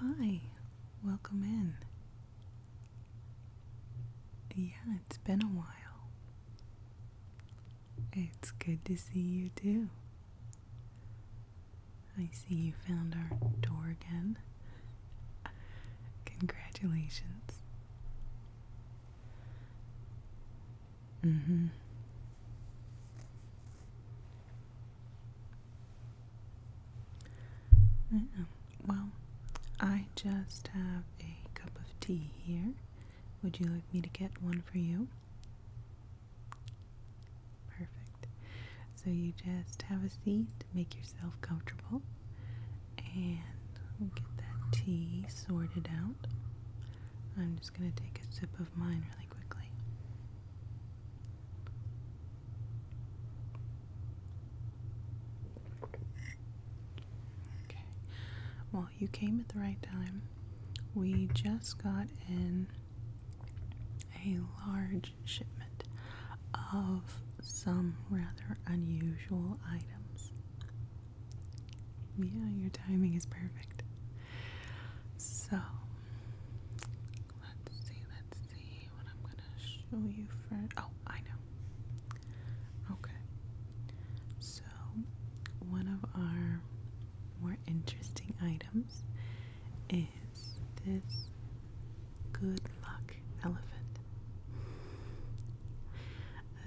Hi, welcome in. Yeah, it's been a while. It's good to see you too. I see you found our door again. Congratulations. Mm-hmm. Yeah. Well, I just have a cup of tea here. Would you like me to get one for you? Perfect. So you just have a seat, make yourself comfortable, and we'll get that tea sorted out. I'm just going to take a sip of mine really quickly. Okay. Well, you came at the right time. We just got in a large shipment of some rather unusual items. Yeah, your timing is perfect. So, let's see what I'm going to show you first. Oh, I know. Okay. So, one of our more interesting items is this good luck elephant.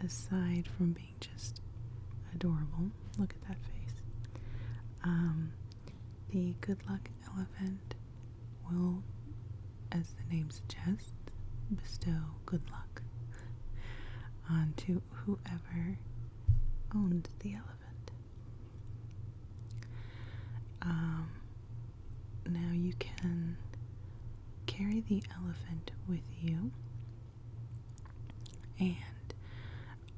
Aside from being just adorable, look at that face. The good luck elephant will, as the name suggests, bestow good luck onto whoever owns the elephant. Now you can carry the elephant with you, and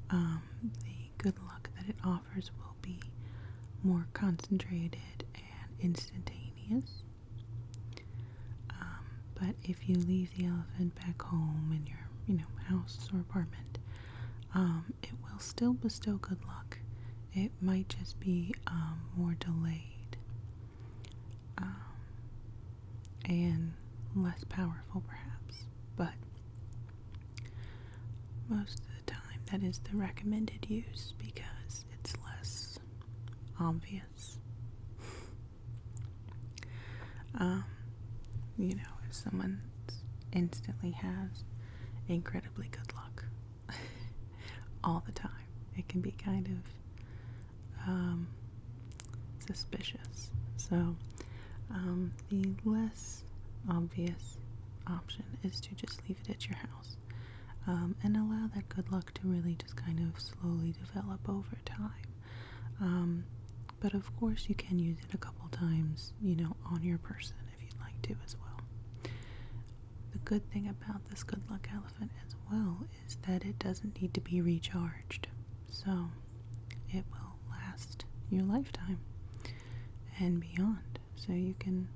the good luck that it offers will be more concentrated and instantaneous. But if you leave the elephant back home in your, house or apartment, it will still bestow good luck. It might just be more delayed and less powerful, perhaps. But most of the time, that is the recommended use because it's less obvious. If someone instantly has incredibly good luck all the time, it can be kind of suspicious. So the less obvious option is to just leave it at your house and allow that good luck to really just kind of slowly develop over time. But of course you can use it a couple times, on your person if you'd like to as well. The good thing about this good luck elephant as well is that it doesn't need to be recharged. So it will last your lifetime and beyond. So you can,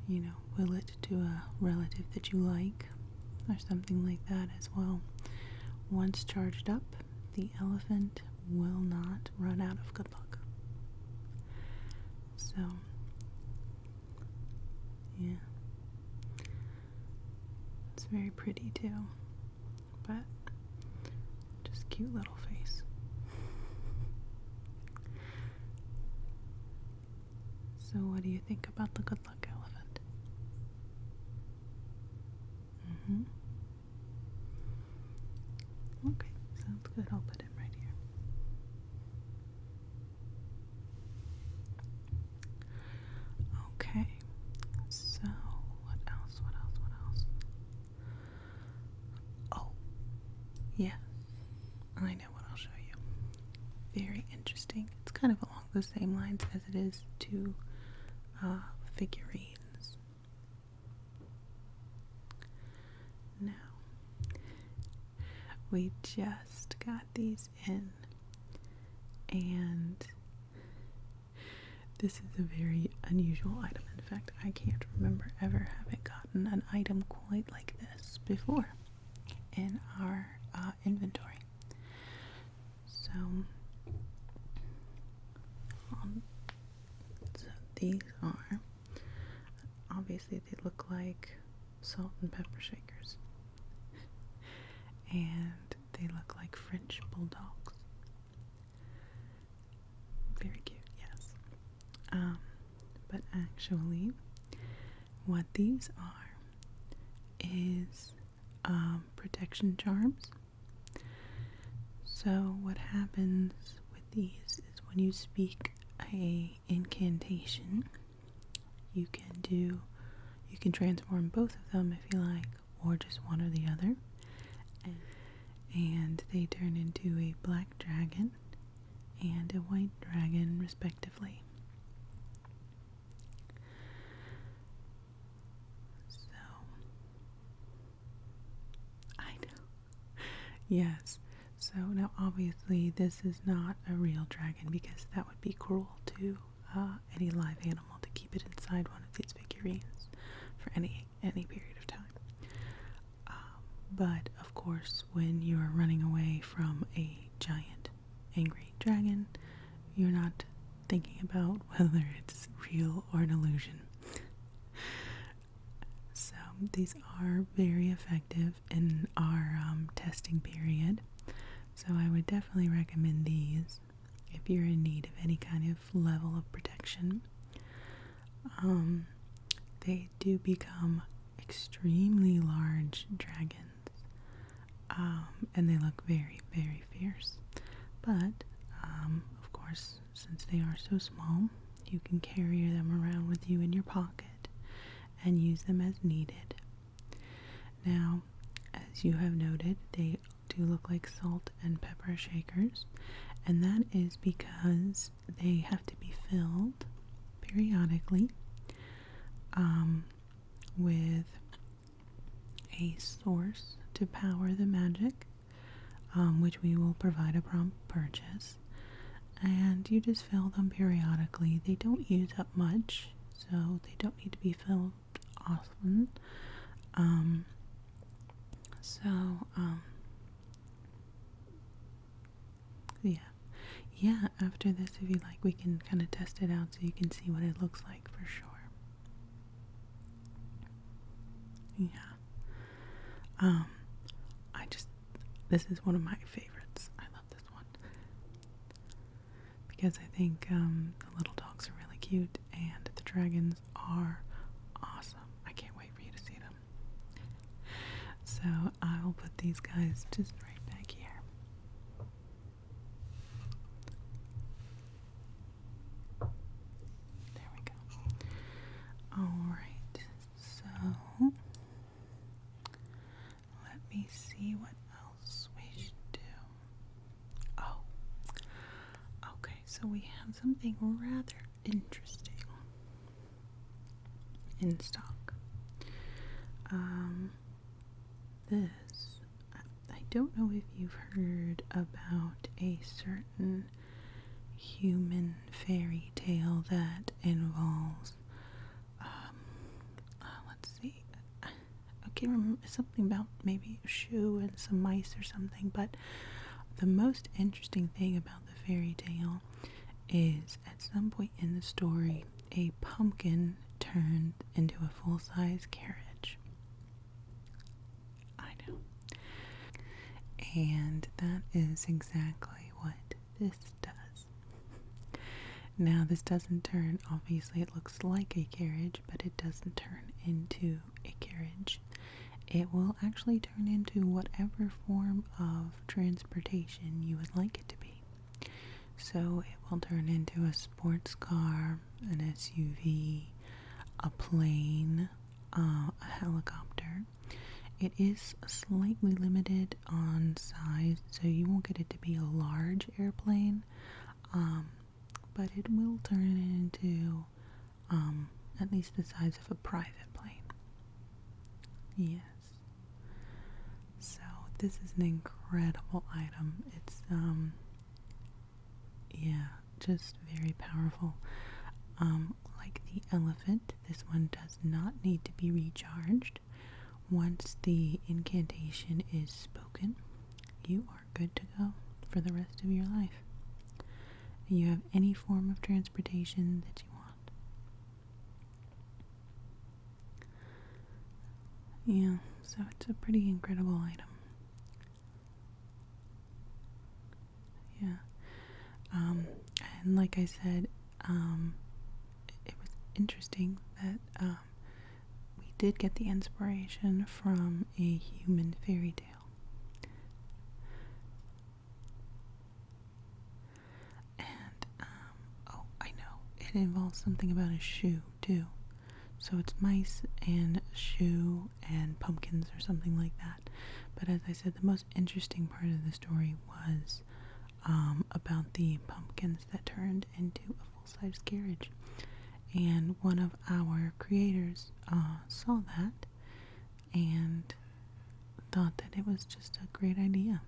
will it to a relative that you like or something like that as well. Once charged up, the elephant will not run out of good luck. So, yeah. It's very pretty too, but just cute little face. So what do you think about the good luck elephant? Okay, sounds good. I'll put him right here. Okay, so what else? Oh, yeah, I know what I'll show you. Very interesting. It's kind of along the same lines as it is to figurines. Now, we just got these in, and this is a very unusual item. In fact, I can't remember ever having gotten an item quite like this before in our inventory. So these are obviously they look like salt and pepper shakers. And they look like French bulldogs. Very cute, yes. But actually, what these are is protection charms. So what happens with these is when you speak a incantation, you can transform both of them if you like, or just one or the other. And they turn into a black dragon and a white dragon, respectively. So, I know. Yes. So now, obviously, this is not a real dragon because that would be cruel to any live animal to keep it inside one of these figurines for any period of time. But of course, when you're running away from a giant angry dragon, you're not thinking about whether it's real or an illusion. So these are very effective in our testing period. So I would definitely recommend these if you're in need of any kind of level of protection. They do become extremely large dragons. And they look very, very fierce. But, of course, since they are so small, you can carry them around with you in your pocket and use them as needed. Now, as you have noted, they do look like salt and pepper shakers, and that is because they have to be filled periodically with a source to power the magic, which we will provide a prompt purchase. And you just fill them periodically. They don't use up much, so they don't need to be filled often. Yeah, after this, if you like, we can kind of test it out so you can see what it looks like for sure. Yeah. This is one of my favorites. I love this one. Because I think the little dogs are really cute and the dragons are awesome. I can't wait for you to see them. So I will put these guys just right back here. There we go. Alright, so let me see what else we should do. Oh, okay, so we have something rather interesting in stock. I don't know if you've heard about a certain human fairy tale that involves, let's see, I can't remember, something about maybe a shoe and some mice or something, but the most interesting thing about the fairy tale is at some point in the story, a pumpkin turned into a full-size carriage. I know. And that is exactly what this does. Now, this doesn't turn, obviously it looks like a carriage, but it doesn't turn into a carriage. It will actually turn into whatever form of transportation you would like it to be. So it will turn into a sports car, an SUV, a plane, a helicopter. It is slightly limited on size, so you won't get it to be a large airplane, but it will turn it into at least the size of a private plane. Yes. So this is an incredible item. It's just very powerful. Like the elephant, this one does not need to be recharged. Once the incantation is spoken, you are good to go for the rest of your life. You have any form of transportation that you want. Yeah, so it's a pretty incredible item. Yeah. And like I said, it was interesting that we did get the inspiration from a human fairy tale. And, oh, I know, it involves something about a shoe, too. So it's mice and shoe and pumpkins or something like that. But as I said, the most interesting part of the story was about the pumpkins that turned into a full-size carriage. And one of our creators saw that and thought that it was just a great idea.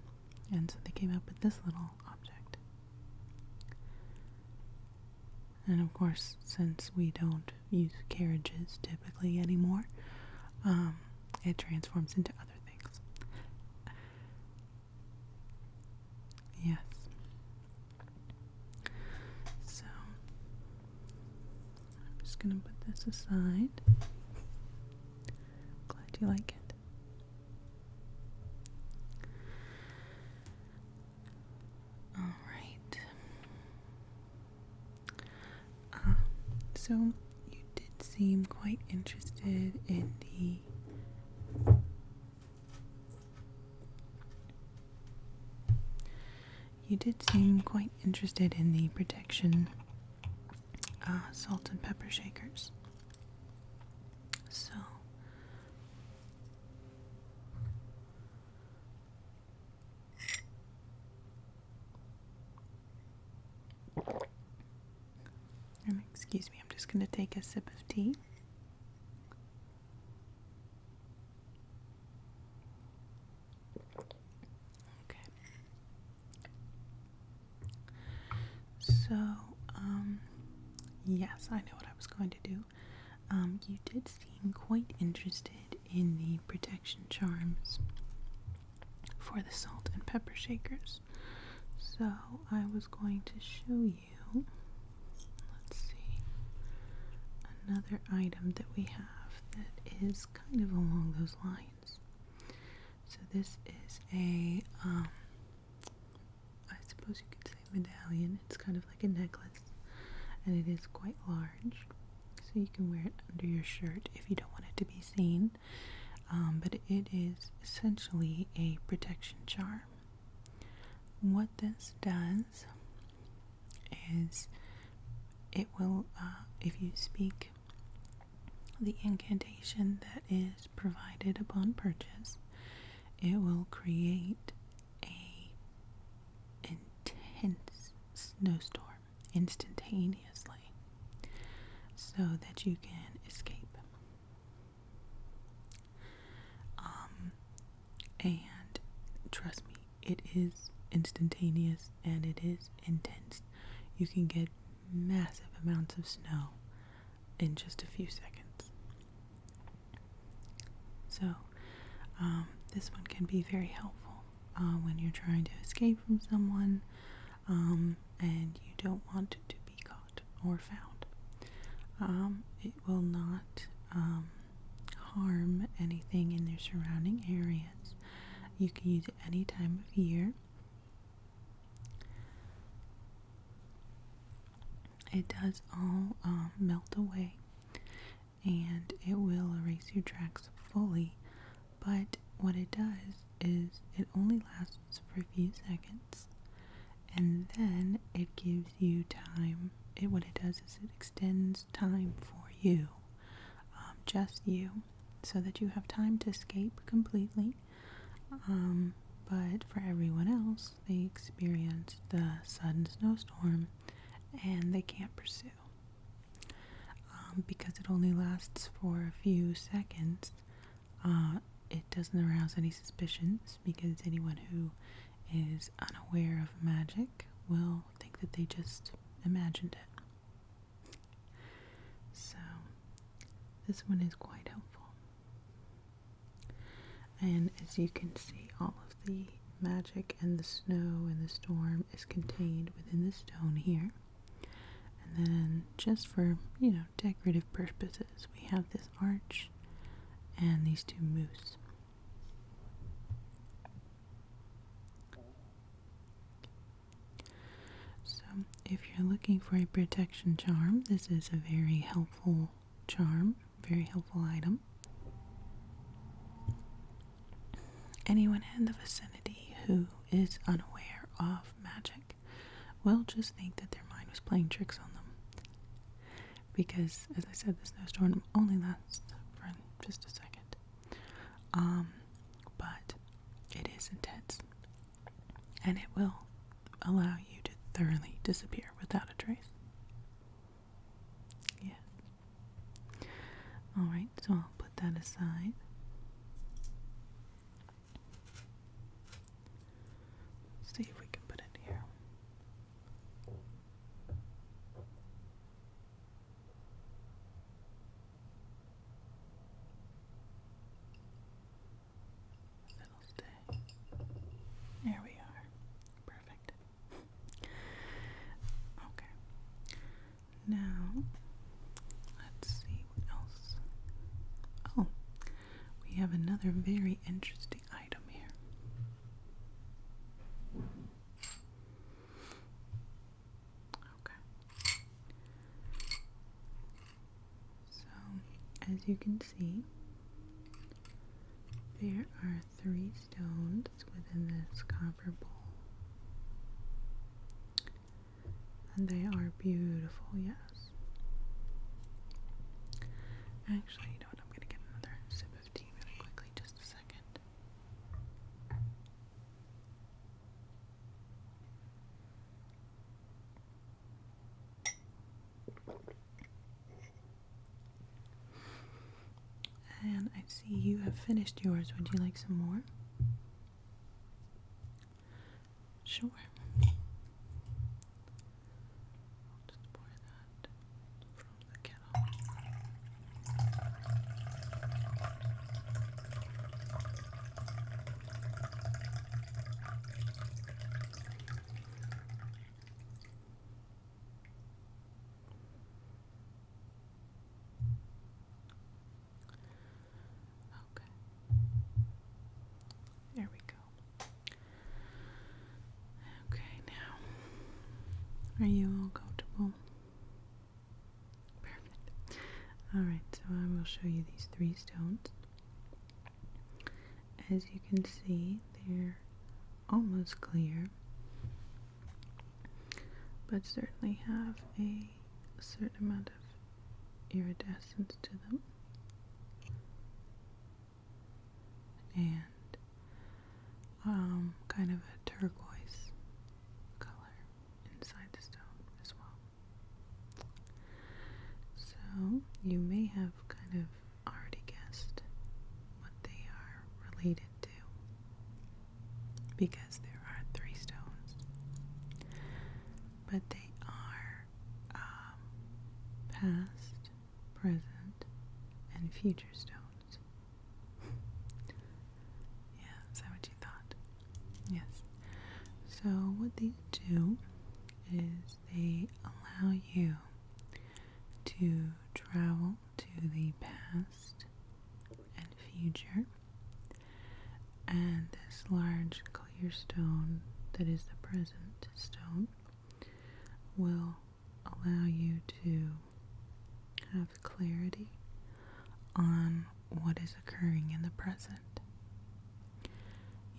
And so they came up with this little object. And of course, since we don't use carriages typically anymore, it transforms into other things. Yes. So, I'm just going to put this aside. Glad you like it. Alright. So, you did seem quite interested in the protection salt and pepper shakers. So excuse me, I'm just going to take a sip of tea. Okay. So, yes, I know what I was going to do. You did seem quite interested in the protection charms for the salt and pepper shakers. So, I was going to show you, let's see, another item that we have that is kind of along those lines. So this is a, I suppose you could say medallion. It's kind of like a necklace, and it is quite large, so you can wear it under your shirt if you don't want it to be seen. But it is essentially a protection charm. What this does is it will, if you speak the incantation that is provided upon purchase, it will create a intense snowstorm instantaneously so that you can escape. And trust me, it is instantaneous and it is intense. You can get massive amounts of snow in just a few seconds. So this one can be very helpful when you're trying to escape from someone and you don't want to be caught or found. It will not harm anything in their surrounding areas. You can use it any time of year. It does all melt away, and it will erase your tracks fully, but what it does is it only lasts for a few seconds, and then it gives you time. What it does is it extends time for you, just you, so that you have time to escape completely. But for everyone else, they experience the sudden snowstorm and they can't pursue. Because it only lasts for a few seconds, it doesn't arouse any suspicions, because anyone who is unaware of magic will think that they just imagined it. So, this one is quite helpful. And as you can see, all of the magic and the snow and the storm is contained within the stone here. And then just for, decorative purposes, we have this arch and these two moose. So if you're looking for a protection charm, this is a very helpful charm, very helpful item. Anyone in the vicinity who is unaware of magic will just think that their mind was playing tricks on them. Because, as I said, the snowstorm only lasts for just a second. But it is intense. And it will allow you to thoroughly disappear without a trace. Yes. Alright, so I'll put that aside. Let's see if we can put it here. That'll stay. There we are. Perfect. Okay. Now, let's see what else. Oh, we have another very interesting item here. Okay. So, as you can see, there are 3 stones within this copper bowl. And they are beautiful, yes. Actually, you know what? I'm going to get another sip of tea really quickly. Just a second. And I see you have finished yours. Would you like some more? Sure. I'll just pour that from the kettle. Okay. There we go. Okay, now, are you all comfortable? Perfect. Alright, so I will show you these 3 stones. As you can see, they're almost clear, but certainly have a certain amount of iridescence to them. And kind of a turquoise color inside the stone as well. So you may have kind of already guessed what they are related to, because there are 3 stones, but they are past, present, and future stones. Is that what you thought? Yes. So what these do is they allow you to travel to the past and future, and this large clear stone that is the present stone will allow you to have clarity on what is occurring in the present.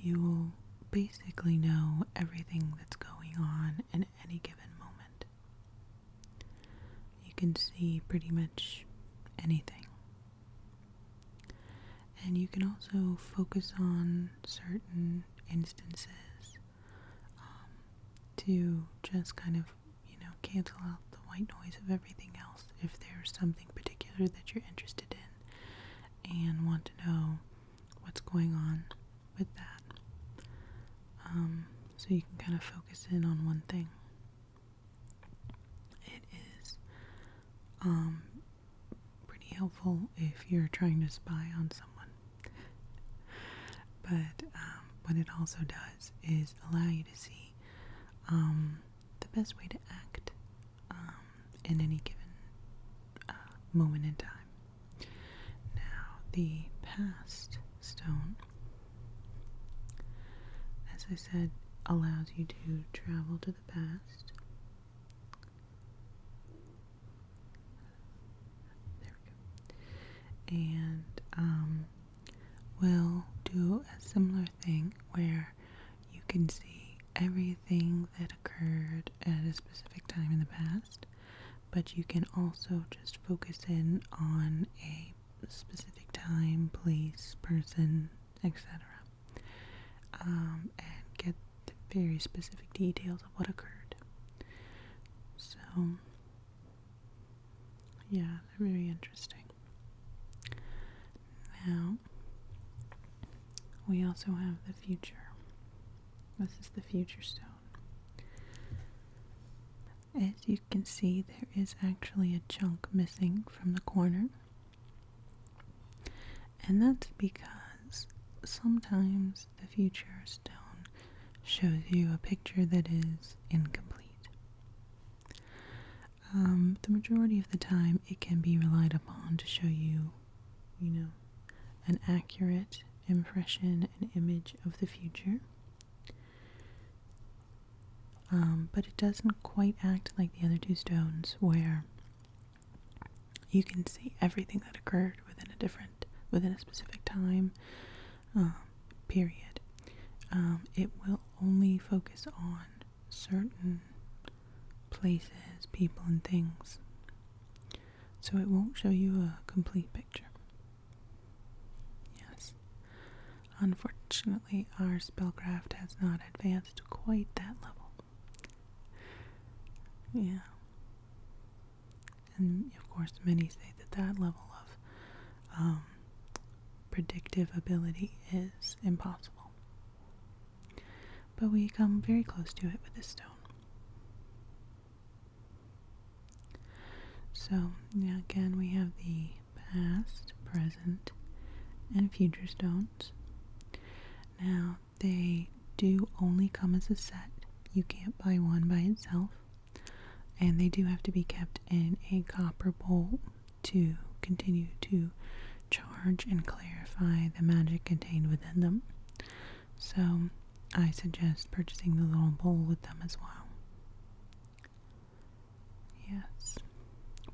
You will basically know everything that's going on in any given moment. You can see pretty much anything. And you can also focus on certain instances to just kind of, cancel out the white noise of everything else if there's something particular that you're interested in and want to know what's going on with that. So you can kind of focus in on one thing. It is pretty helpful if you're trying to spy on someone. But what it also does is allow you to see the best way to act in any given moment in time. Now, the past stone, as I said, allows you to travel to the past. There we go. And we'll do a similar thing where you can see everything that occurred at a specific time in the past, but you can also just focus in on a specific time, place, person, etc. And get the very specific details of what occurred. So, yeah, they're very interesting. Now, we also have the future. This is the future stone. As you can see, there is actually a chunk missing from the corner. And that's because sometimes the future stone shows you a picture that is incomplete. The majority of the time it can be relied upon to show you, an accurate impression and image of the future. But it doesn't quite act like the other two stones where you can see everything that occurred within a specific time period. It will only focus on certain places, people, and things. So it won't show you a complete picture. Yes. Unfortunately, our spellcraft has not advanced to quite that level. Yeah. And of course, many say that level of predictive ability is impossible. But we come very close to it with this stone. So, again, we have the past, present, and future stones. Now, they do only come as a set. You can't buy one by itself. And they do have to be kept in a copper bowl to continue to charge and clarify the magic contained within them. So I suggest purchasing the little bowl with them as well. Yes,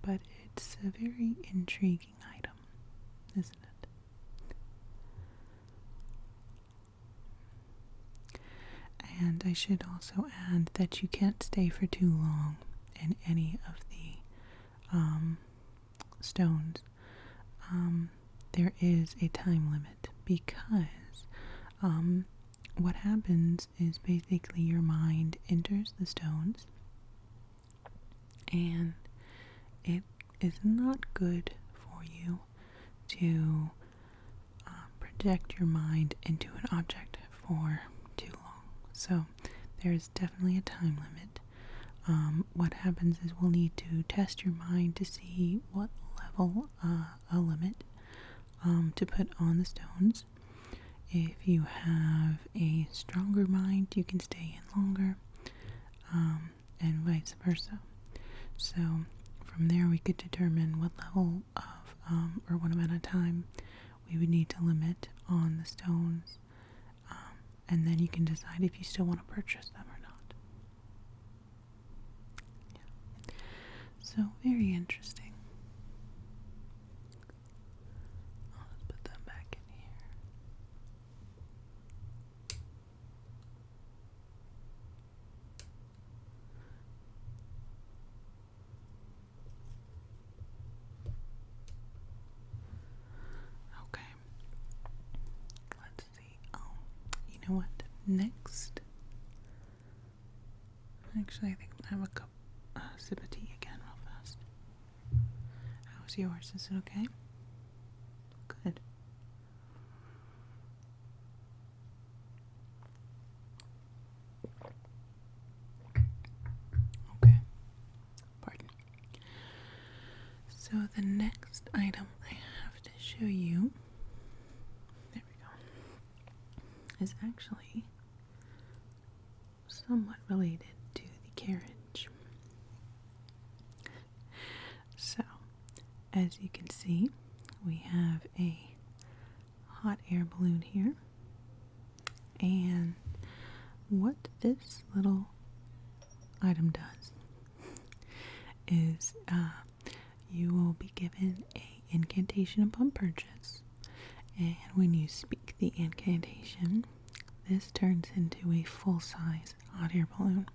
but it's a very intriguing item, isn't it? And I should also add that you can't stay for too long in any of the stones. There is a time limit because what happens is basically your mind enters the stones, and it is not good for you to project your mind into an object for too long. So there's definitely a time limit. What happens is we'll need to test your mind to see what level, a limit, to put on the stones. If you have a stronger mind, you can stay in longer, and vice versa. So from there we could determine what level of, or what amount of time we would need to limit on the stones, and then you can decide if you still want to purchase them or not. So, very interesting. Let's put them back in here. Okay. Let's see. Oh, you know what? Next. Actually, I think I'm going to have a sip of tea again real fast. How's yours? Is it okay? Good. Okay. Pardon. So the next item I have to show you, there we go, is actually somewhat related to the carriage. So, as you can see, we have a hot air balloon here. And what this little item does is you will be given a incantation upon purchase, and when you speak the incantation, this turns into a full-size hot air balloon.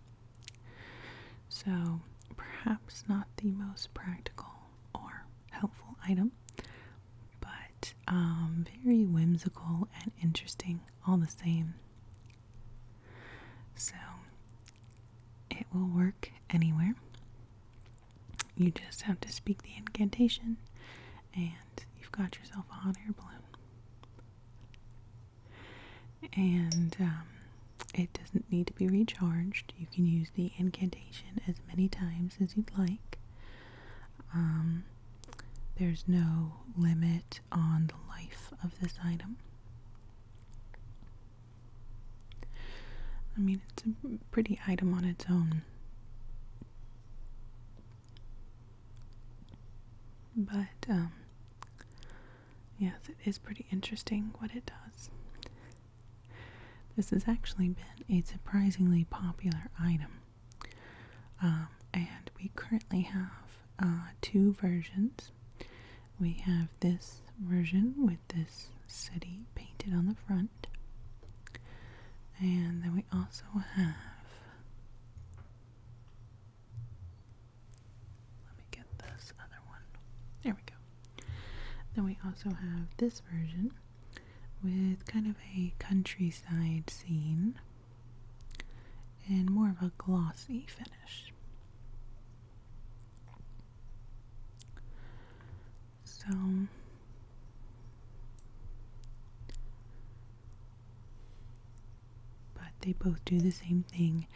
So perhaps not the most practical or helpful item, but very whimsical and interesting all the same. So it will work anywhere. You just have to speak the incantation and you've got yourself a hot air balloon. And it doesn't need to be recharged. You can use the incantation as many times as you'd like. There's no limit on the life of this item. I mean, it's a pretty item on its own. But, yes, it is pretty interesting what it does. This has actually been a surprisingly popular item. And we currently have 2 versions. We have this version with this city painted on the front. And then we also have, let me get this other one. There we go. Then we also have this version with kind of a countryside scene and more of a glossy finish. So but they both do the same thing,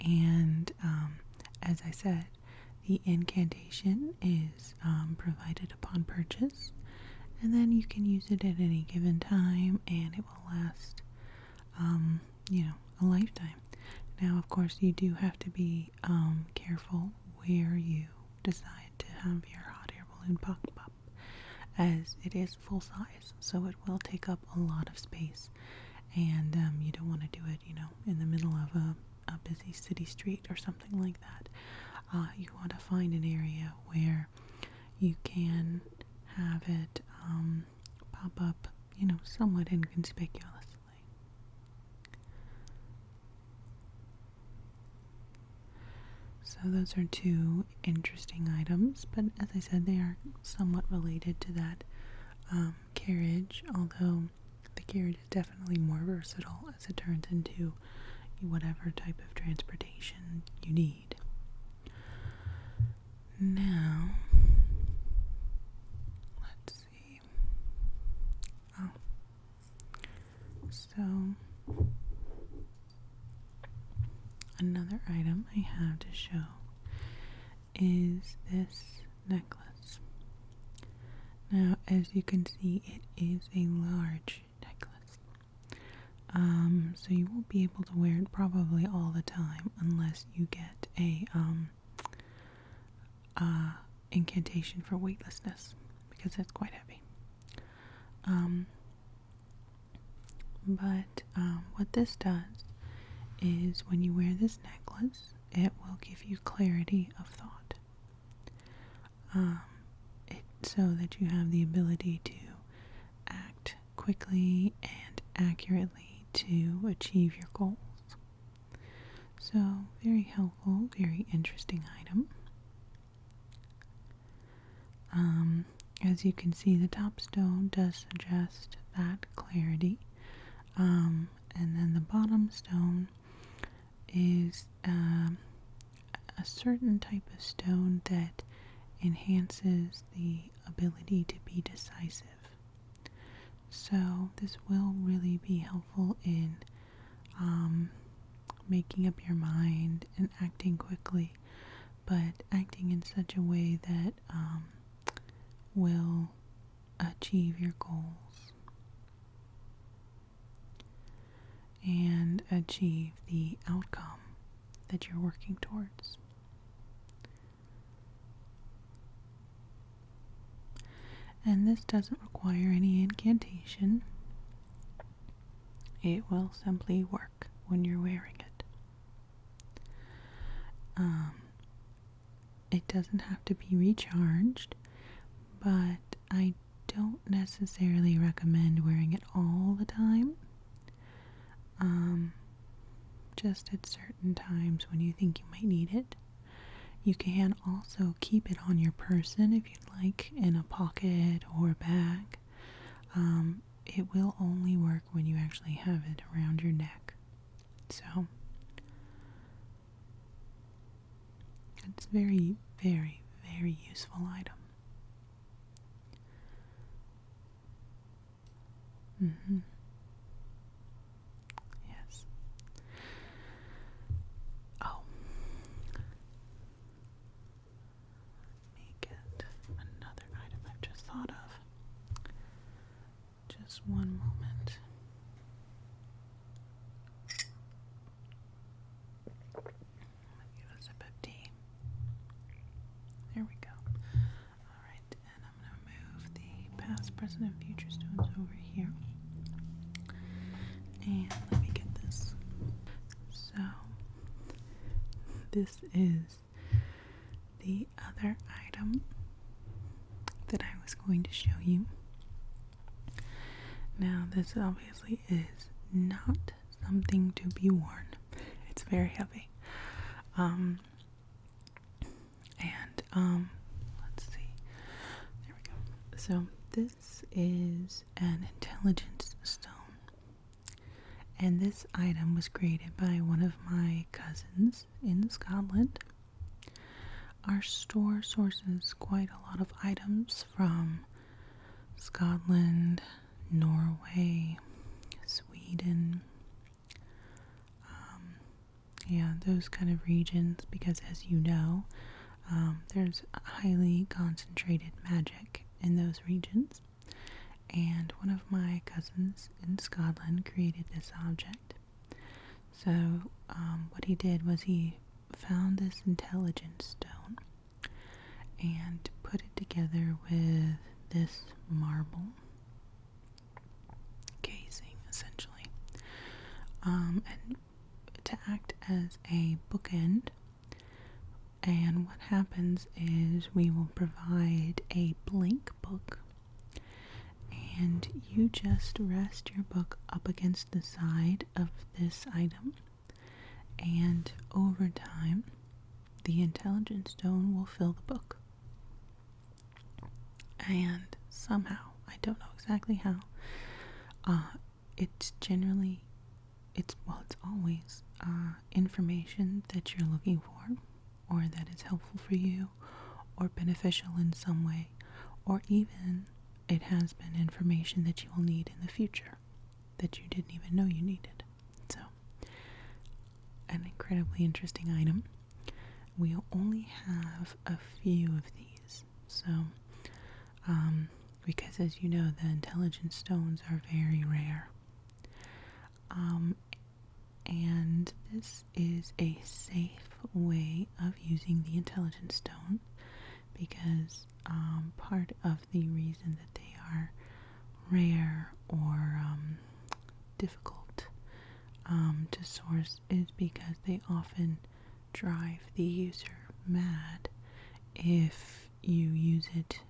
and as I said, the incantation is provided upon purchase, and then you can use it at any given time and it will last a lifetime. Now, of course, you do have to be careful where you decide to have your hot air balloon pop up, as it is full size, so it will take up a lot of space, and you don't want to do it, in the middle of a busy city street or something like that. You want to find an area where you can have it pop up, somewhat inconspicuously. So those are 2 interesting items, but as I said, they are somewhat related to that carriage, although the carriage is definitely more versatile as it turns into whatever type of transportation you need. Now, let's see. So another item I have to show is this necklace. Now, as you can see, it is a large necklace. So you won't be able to wear it probably all the time unless you get a incantation for weightlessness, because it's quite heavy. But what this does is when you wear this necklace, it will give you clarity of thought, so that you have the ability to act quickly and accurately to achieve your goals. So very helpful, very interesting item. As you can see, the top stone does suggest that clarity, and then the bottom stone is a certain type of stone that enhances the ability to be decisive. So this will really be helpful in making up your mind and acting quickly, but acting in such a way that will achieve your goals and achieve the outcome that you're working towards. And this doesn't require any incantation. It will simply work when you're wearing it. It doesn't have to be recharged, but I don't necessarily recommend wearing it all the time. Just at certain times when you think you might need it. You can also keep it on your person if you'd like, in a pocket or a bag. It will only work when you actually have it around your neck. So it's a very, very, very useful item. Yes. Oh. Let me get another item I've just thought of. Just one moment. Give us a sip of tea. There we go. Alright, and I'm going to move the past, present, and future stones over here. And let me get this. So, this is the other item that I was going to show you. Now, this obviously is not something to be worn. It's very heavy. Let's see. There we go. So, this is an intelligence stone. And this item was created by one of my cousins in Scotland. Our store sources quite a lot of items from Scotland, Norway, Sweden, those kind of regions, because as you know, there's highly concentrated magic in those regions. And one of my cousins in Scotland created this object. So what he did was he found this intelligence stone and put it together with this marble casing, essentially, and to act as a bookend. And what happens is we will provide a blank book, and you just rest your book up against the side of this item, and over time the intelligence stone will fill the book. And somehow, I don't know exactly how, it's always information that you're looking for, or that is helpful for you, or beneficial in some way, or even it has been information that you will need in the future that you didn't even know you needed. So, an incredibly interesting item. We only have a few of these, so because as you know, the intelligence stones are very rare. And this is a safe way of using the intelligence stone, because part of the reason that they are rare or difficult to source is because they often drive the user mad if you use it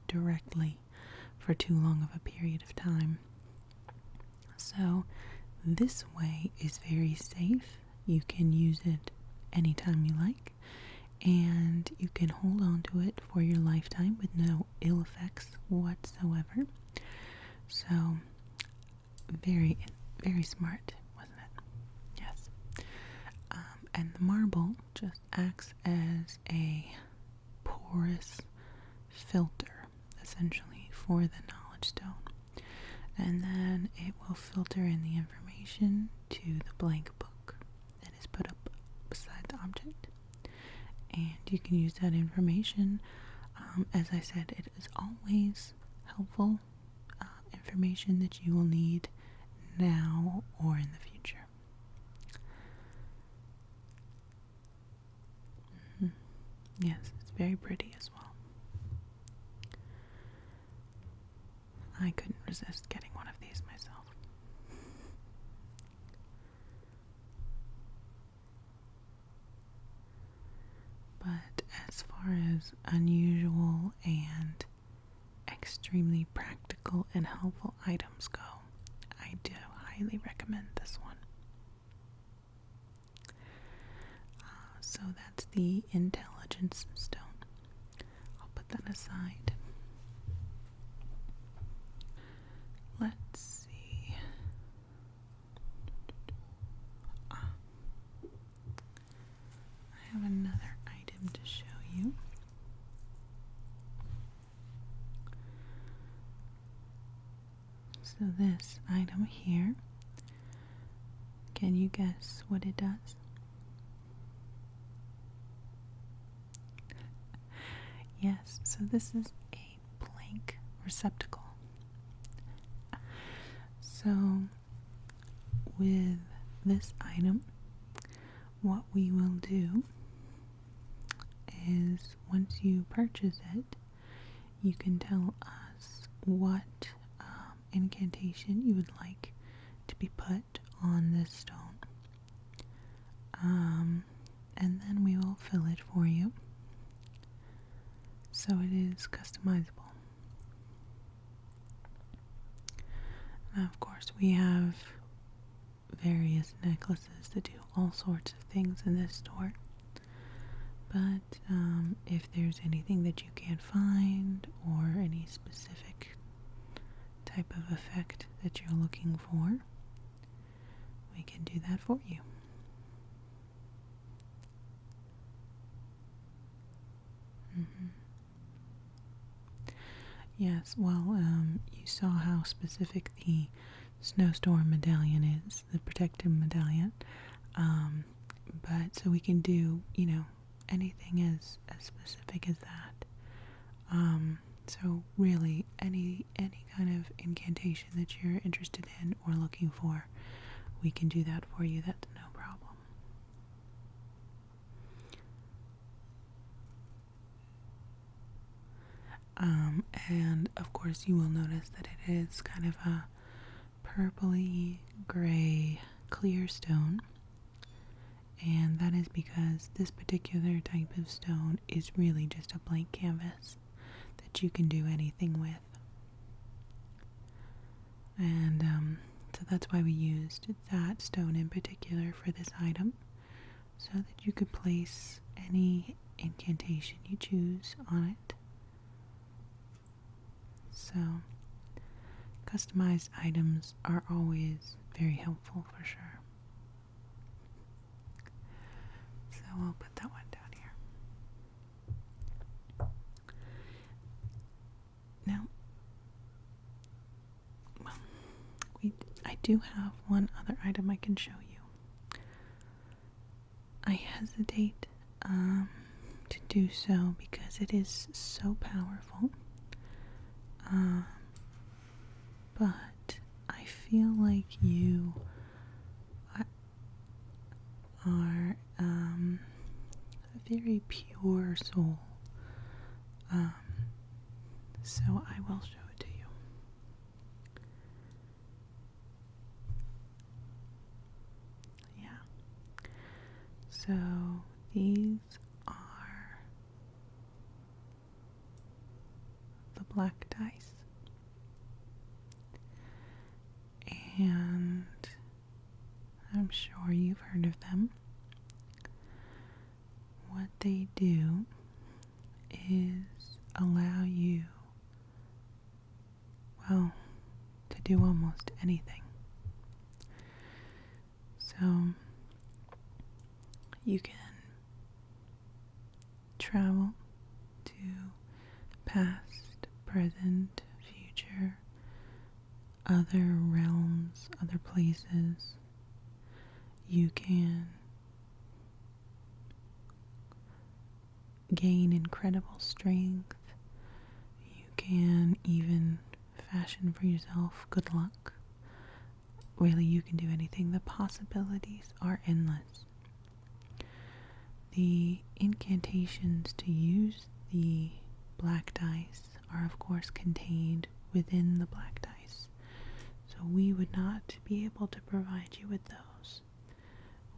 directly for too long of a period of time. So this way is very safe. You can use it anytime you like, and you can hold on to it for your lifetime with no ill effects whatsoever. So very, very smart, wasn't it? Yes. And the marble just acts as a porous filter, essentially, for the knowledge stone. And then it will filter in the information to the blank book that is put up beside the object. And you can use that information. As I said, it is always helpful information that you will need now or in the future. Yes, it's very pretty as well. I couldn't resist getting one of these myself. as unusual and extremely practical and helpful items go, I do highly recommend this one. So that's the Intelligence Stone. I'll put that aside. Let's see. I have another item to show you. So this item here, can you guess what it does? Yes, so this is a blank receptacle. So with this item, what we will do is once you purchase it, you can tell us what incantation you would like to be put on this stone. And then we will fill it for you. So it is customizable. Now, of course, we have various necklaces that do all sorts of things in this store. But if there's anything that you can't find or any specific type of effect that you're looking for, we can do that for you. Yes, well, you saw how specific the snowstorm medallion is, the protective medallion. But so we can do, anything as specific as that. So really, any kind of incantation that you're interested in or looking for, we can do that for you. That's no problem. And of course you will notice that it is kind of a purpley gray clear stone, and that is because this particular type of stone is really just a blank canvas that you can do anything with. And so that's why we used that stone in particular for this item, so that you could place any incantation you choose on it. So, customized items are always very helpful for sure. So we'll put that one down here. Now, I do have one other item I can show you. I hesitate to do so because it is so powerful. But I feel like you are a very pure soul. So I will show it to you. Yeah. So these are the black dice. And I'm sure you've heard of them. What they do is allow you, well, to do almost anything. So you can travel to past, present, future, other realms, other places. You can gain incredible strength. You can even fashion for yourself good luck. Really, you can do anything. The possibilities are endless. The incantations to use the black dice are of course contained within the black dice. So we would not be able to provide you with those.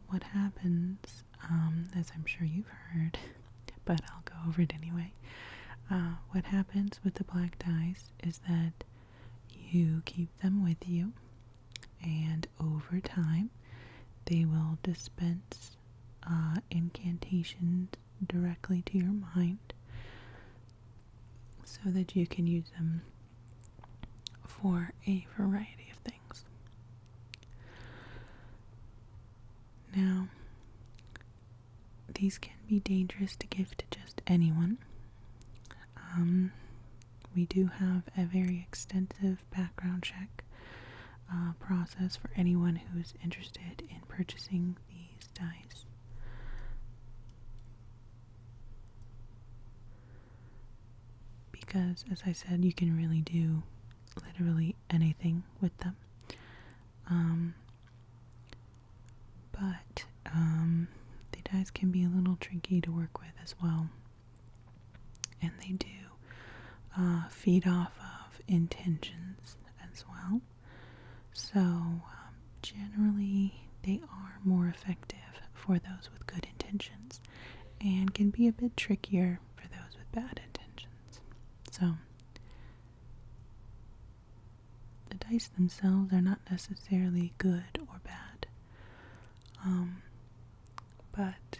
What happens, as I'm sure you've heard, but I'll go over it anyway. What happens with the black dice is that you keep them with you, and over time they will dispense incantations directly to your mind so that you can use them for a variety of things. Now, these can be dangerous to give to just anyone. We do have a very extensive background check process for anyone who's interested in purchasing these dice. Because, as I said, you can really do literally anything with them. But the dice can be a little tricky to work with as well. And they do feed off of intentions as well. So generally they are more effective for those with good intentions and can be a bit trickier for those with bad intentions. So the dice themselves are not necessarily good or bad. But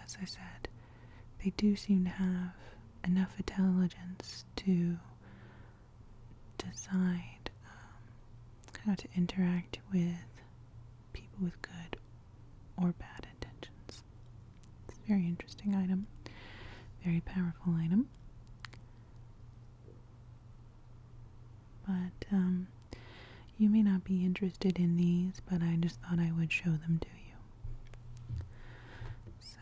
as I said, they do seem to have enough intelligence to decide how to interact with people with good or bad intentions. It's a very interesting item, very powerful item. But you may not be interested in these, but I just thought I would show them to you. So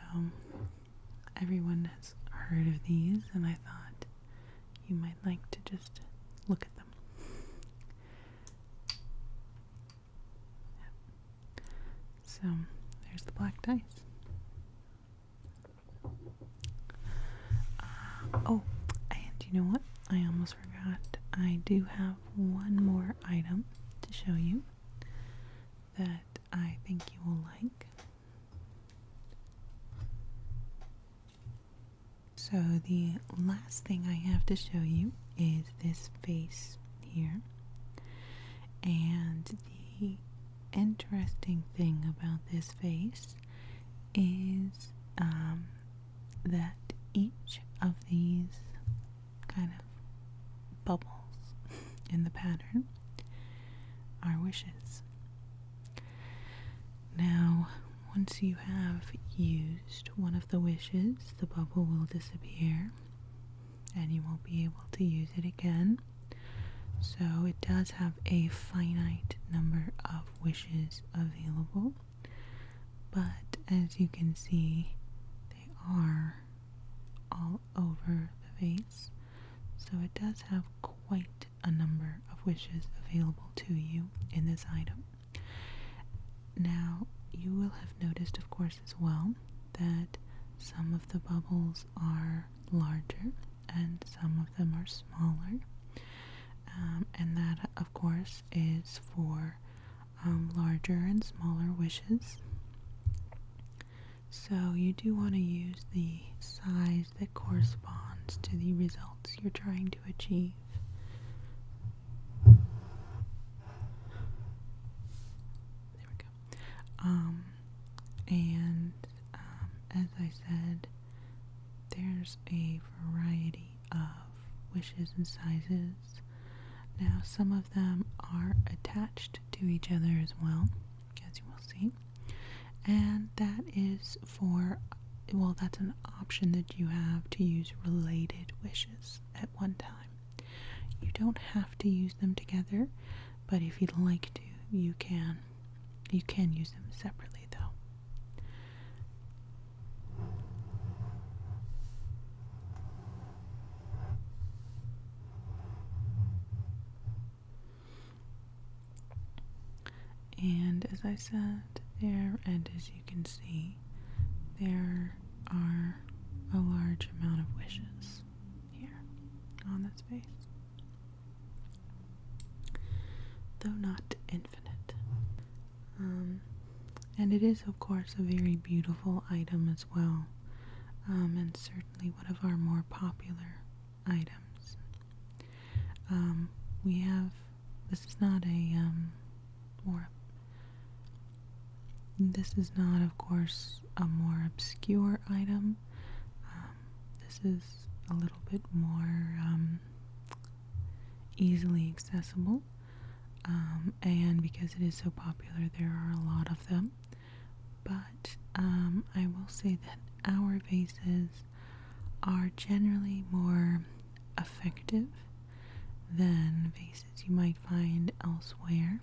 everyone has heard of these, and I thought you might like to just look at them. So there's the black dice. Oh, and you know what? I almost forgot. I do have one more item to show you that I think you will like. So the last thing I have to show you is this vase here. And the interesting thing about this vase is that each of these kind of bubbles in the pattern are wishes. Now, once you have used one of the wishes, the bubble will disappear and you won't be able to use it again. So it does have a finite number of wishes available, but as you can see, they are all over the vase. So it does have quite a number of wishes available to you in this item. Now, you will have noticed, of course, as well, that some of the bubbles are larger and some of them are smaller. And that, of course, is for larger and smaller wishes. So you do want to use the size that corresponds to the results you're trying to achieve. There we go. As I said, there's a variety of wishes and sizes. Now, some of them are attached to each other as well, as you will see. And that is for, well, that's an option that you have to use related wishes at one time. You don't have to use them together, but if you'd like to, you can. You can use them separately, though. And as I said there, and as you can see, there are a large amount of wishes here on this vase, though not infinite. And it is, of course, a very beautiful item as well. and certainly one of our more popular items. We have, this is not this is not, of course, a more obscure item. This is a little bit more easily accessible, and because it is so popular, there are a lot of them. But I will say that our vases are generally more effective than vases you might find elsewhere.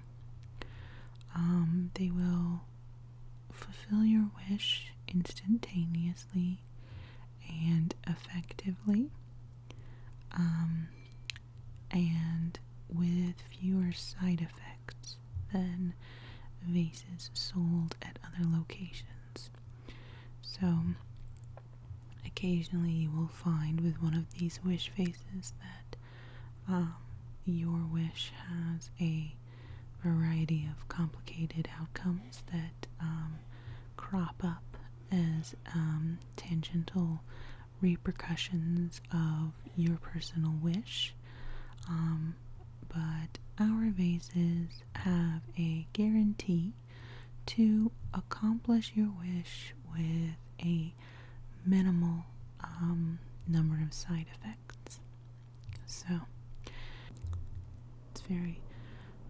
They will fulfill your wish instantaneously and effectively, and with fewer side effects than vases sold at other locations. So occasionally you will find with one of these wish vases that your wish has a variety of complicated outcomes that crop up as tangential repercussions of your personal wish. But our vases have a guarantee to accomplish your wish with a minimal number of side effects. So it's very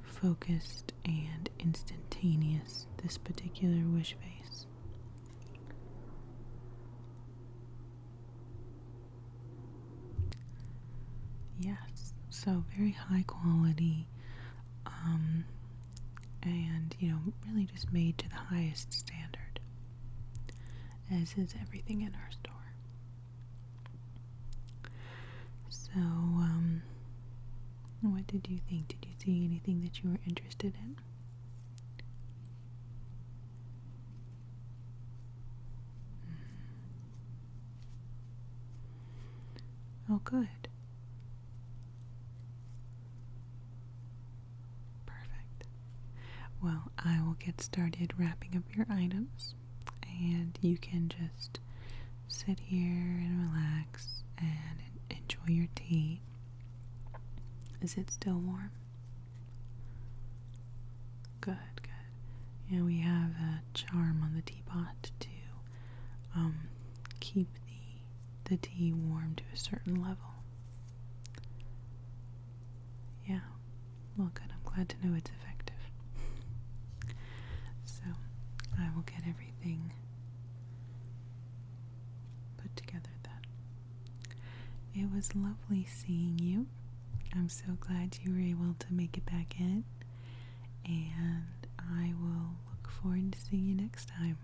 focused and instantaneous, this particular wish vase. Yes, so very high quality, and really just made to the highest standard, as is everything in our store. So, what did you think? Did you see anything that you were interested in? Oh, good. Perfect. Well, I will get started wrapping up your items, and you can just sit here and relax and enjoy your tea. Is it still warm? Good, good. Yeah, we have a charm on the teapot to keep the tea warm to a certain level. Yeah, well, good. I'm glad to know it's effective. So, I will get everything put together then. It was lovely seeing you. I'm so glad you were able to make it back in, and I will look forward to seeing you next time.